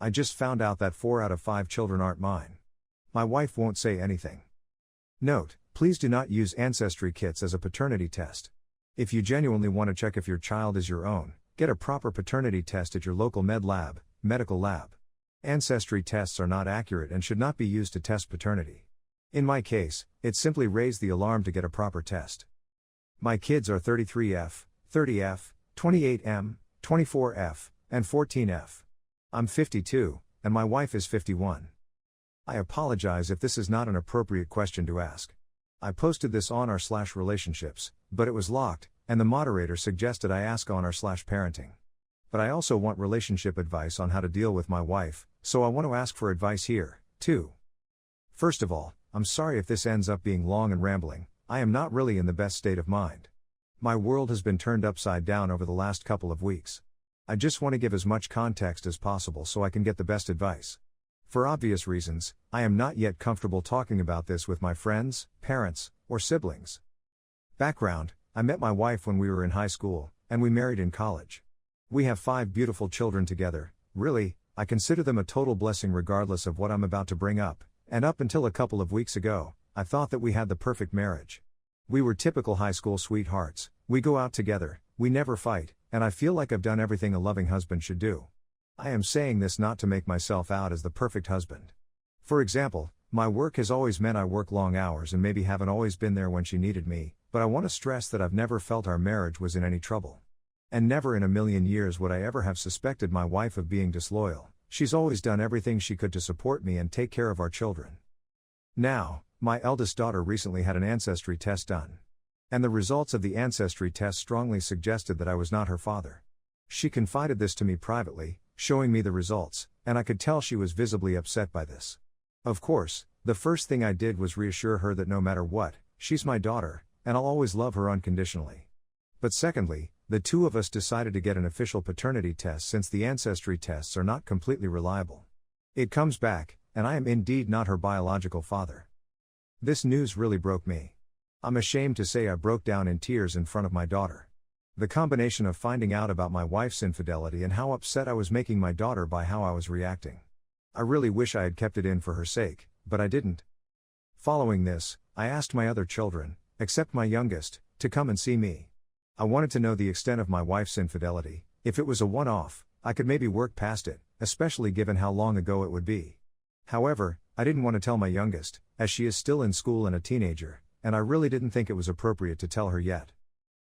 I just found out that 4 out of 5 children aren't mine. My wife won't say anything. Note, please do not use ancestry kits as a paternity test. If you genuinely want to check if your child is your own, get a proper paternity test at your local medical lab. Ancestry tests are not accurate and should not be used to test paternity. In my case, it simply raised the alarm to get a proper test. My kids are 33F, 30F, 28M, 24F, and 14F. I'm 52, and my wife is 51. I apologize if this is not an appropriate question to ask. I posted this on r/relationships, but it was locked, and the moderator suggested I ask on r/parenting. But I also want relationship advice on how to deal with my wife, so I want to ask for advice here, too. First of all, I'm sorry if this ends up being long and rambling. I am not really in the best state of mind. My world has been turned upside down over the last couple of weeks. I just want to give as much context as possible so I can get the best advice. For obvious reasons, I am not yet comfortable talking about this with my friends, parents, or siblings. Background: I met my wife when we were in high school, and we married in college. We have 5 beautiful children together. Really, I consider them a total blessing regardless of what I'm about to bring up, and up until a couple of weeks ago, I thought that we had the perfect marriage. We were typical high school sweethearts. We go out together, we never fight, and I feel like I've done everything a loving husband should do. I am saying this not to make myself out as the perfect husband. For example, my work has always meant I work long hours and maybe haven't always been there when she needed me, but I want to stress that I've never felt our marriage was in any trouble. And never in a million years would I ever have suspected my wife of being disloyal. She's always done everything she could to support me and take care of our children. Now, my eldest daughter recently had an ancestry test done. And the results of the ancestry test strongly suggested that I was not her father. She confided this to me privately, showing me the results, and I could tell she was visibly upset by this. Of course, the first thing I did was reassure her that no matter what, she's my daughter, and I'll always love her unconditionally. But secondly, the two of us decided to get an official paternity test since the ancestry tests are not completely reliable. It comes back, and I am indeed not her biological father. This news really broke me. I'm ashamed to say I broke down in tears in front of my daughter. The combination of finding out about my wife's infidelity and how upset I was making my daughter by how I was reacting. I really wish I had kept it in for her sake, but I didn't. Following this, I asked my other children, except my youngest, to come and see me. I wanted to know the extent of my wife's infidelity. If it was a one-off, I could maybe work past it, especially given how long ago it would be. However, I didn't want to tell my youngest, as she is still in school and a teenager, and I really didn't think it was appropriate to tell her yet.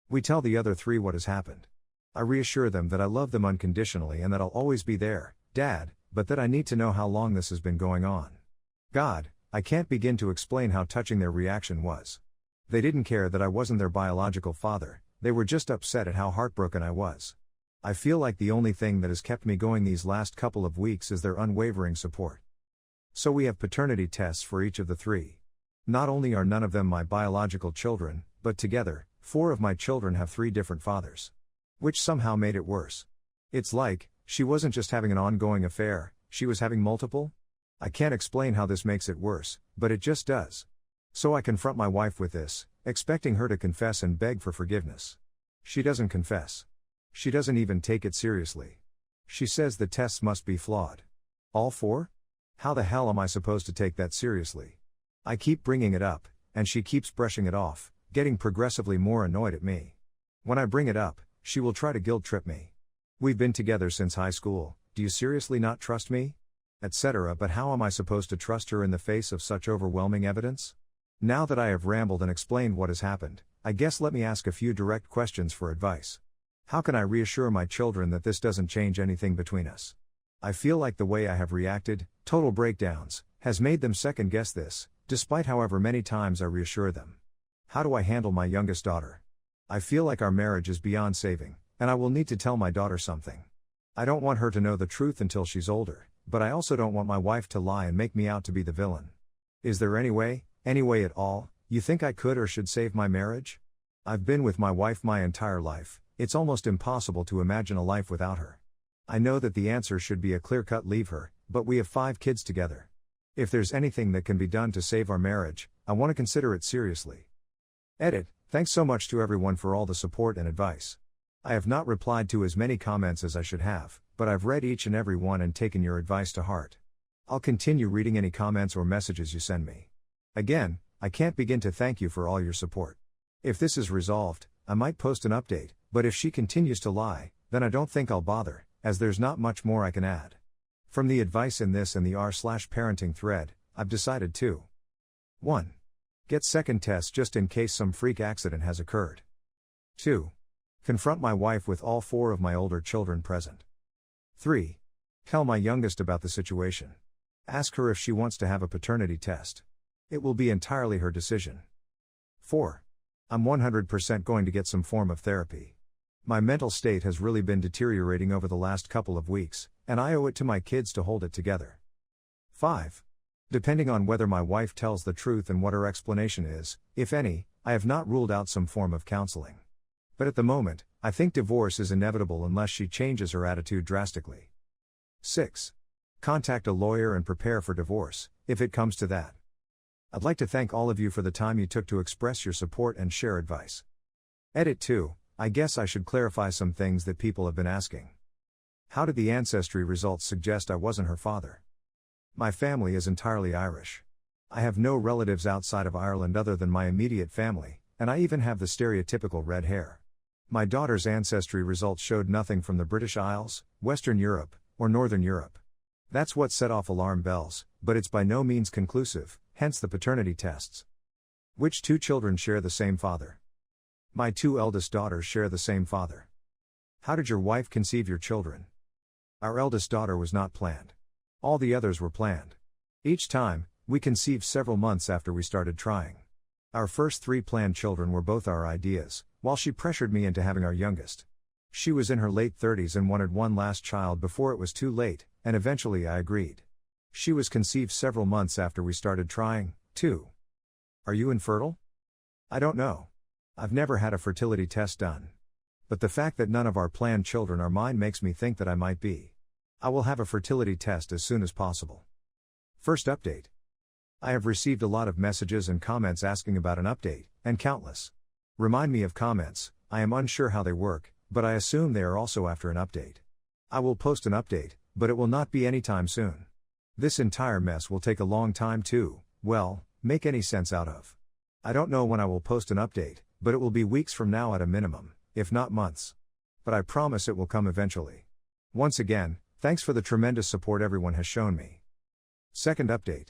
We tell the other 3 what has happened. I reassure them that I love them unconditionally and that I'll always be there, Dad, but that I need to know how long this has been going on. God, I can't begin to explain how touching their reaction was. They didn't care that I wasn't their biological father, they were just upset at how heartbroken I was. I feel like the only thing that has kept me going these last couple of weeks is their unwavering support. So we have paternity tests for each of the 3. Not only are none of them my biological children, but together, 4 of my children have 3 different fathers. Which somehow made it worse. It's like, she wasn't just having an ongoing affair, she was having multiple? I can't explain how this makes it worse, but it just does. So I confront my wife with this, expecting her to confess and beg for forgiveness. She doesn't confess. She doesn't even take it seriously. She says the tests must be flawed. All 4? How the hell am I supposed to take that seriously? I keep bringing it up, and she keeps brushing it off, getting progressively more annoyed at me. When I bring it up, she will try to guilt trip me. We've been together since high school, do you seriously not trust me? Etc. But how am I supposed to trust her in the face of such overwhelming evidence? Now that I have rambled and explained what has happened, I guess let me ask a few direct questions for advice. How can I reassure my children that this doesn't change anything between us? I feel like the way I have reacted, total breakdowns, has made them second guess this, despite however many times I reassure them. How do I handle my youngest daughter? I feel like our marriage is beyond saving, and I will need to tell my daughter something. I don't want her to know the truth until she's older, but I also don't want my wife to lie and make me out to be the villain. Is there any way at all, you think I could or should save my marriage? I've been with my wife my entire life, it's almost impossible to imagine a life without her. I know that the answer should be a clear-cut leave her, but we have 5 kids together. If there's anything that can be done to save our marriage, I want to consider it seriously. Edit. Thanks so much to everyone for all the support and advice. I have not replied to as many comments as I should have, but I've read each and every one and taken your advice to heart. I'll continue reading any comments or messages you send me. Again, I can't begin to thank you for all your support. If this is resolved, I might post an update, but if she continues to lie, then I don't think I'll bother, as there's not much more I can add. From the advice in this and the r/parenting thread, I've decided to 1. Get second tests just in case some freak accident has occurred. 2. Confront my wife with all 4 of my older children present. 3. Tell my youngest about the situation. Ask her if she wants to have a paternity test. It will be entirely her decision. 4. I'm 100% going to get some form of therapy. My mental state has really been deteriorating over the last couple of weeks, and I owe it to my kids to hold it together. 5. Depending on whether my wife tells the truth and what her explanation is, if any, I have not ruled out some form of counseling. But at the moment, I think divorce is inevitable unless she changes her attitude drastically. 6. Contact a lawyer and prepare for divorce, if it comes to that. I'd like to thank all of you for the time you took to express your support and share advice. Edit 2. I guess I should clarify some things that people have been asking. How did the ancestry results suggest I wasn't her father? My family is entirely Irish. I have no relatives outside of Ireland other than my immediate family, and I even have the stereotypical red hair. My daughter's ancestry results showed nothing from the British Isles, Western Europe, or Northern Europe. That's what set off alarm bells, but it's by no means conclusive, hence the paternity tests. Which 2 children share the same father? My 2 eldest daughters share the same father. How did your wife conceive your children? Our eldest daughter was not planned. All the others were planned. Each time, we conceived several months after we started trying. Our first 3 planned children were both our ideas, while she pressured me into having our youngest. She was in her late 30s and wanted one last child before it was too late, and eventually I agreed. She was conceived several months after we started trying, too. Are you infertile? I don't know. I've never had a fertility test done. But the fact that none of our planned children are mine makes me think that I might be. I will have a fertility test as soon as possible. First update. I have received a lot of messages and comments asking about an update, and countless. Remind me of comments. I am unsure how they work, but I assume they are also after an update. I will post an update, but it will not be anytime soon. This entire mess will take a long time to, well, make any sense out of. I don't know when I will post an update, but it will be weeks from now at a minimum, if not months. But I promise it will come eventually. Once again, thanks for the tremendous support everyone has shown me. Second update.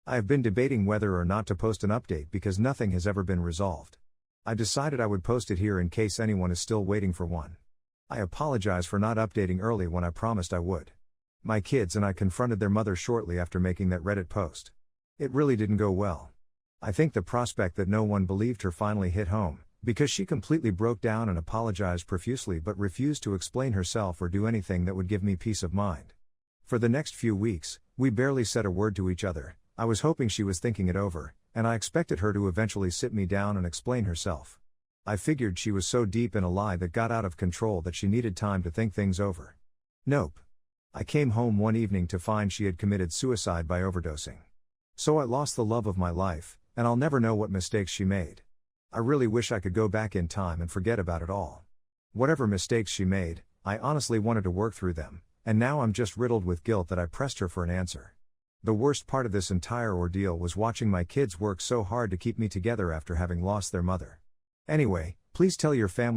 I have been debating whether or not to post an update because nothing has ever been resolved. I decided I would post it here in case anyone is still waiting for one. I apologize for not updating early when I promised I would. My kids and I confronted their mother shortly after making that Reddit post. It really didn't go well. I think the prospect that no one believed her finally hit home, because she completely broke down and apologized profusely but refused to explain herself or do anything that would give me peace of mind. For the next few weeks, we barely said a word to each other. I was hoping she was thinking it over, and I expected her to eventually sit me down and explain herself. I figured she was so deep in a lie that got out of control that she needed time to think things over. Nope. I came home one evening to find she had committed suicide by overdosing. So I lost the love of my life, and I'll never know what mistakes she made. I really wish I could go back in time and forget about it all. Whatever mistakes she made, I honestly wanted to work through them, and now I'm just riddled with guilt that I pressed her for an answer. The worst part of this entire ordeal was watching my kids work so hard to keep me together after having lost their mother. Anyway, please tell your family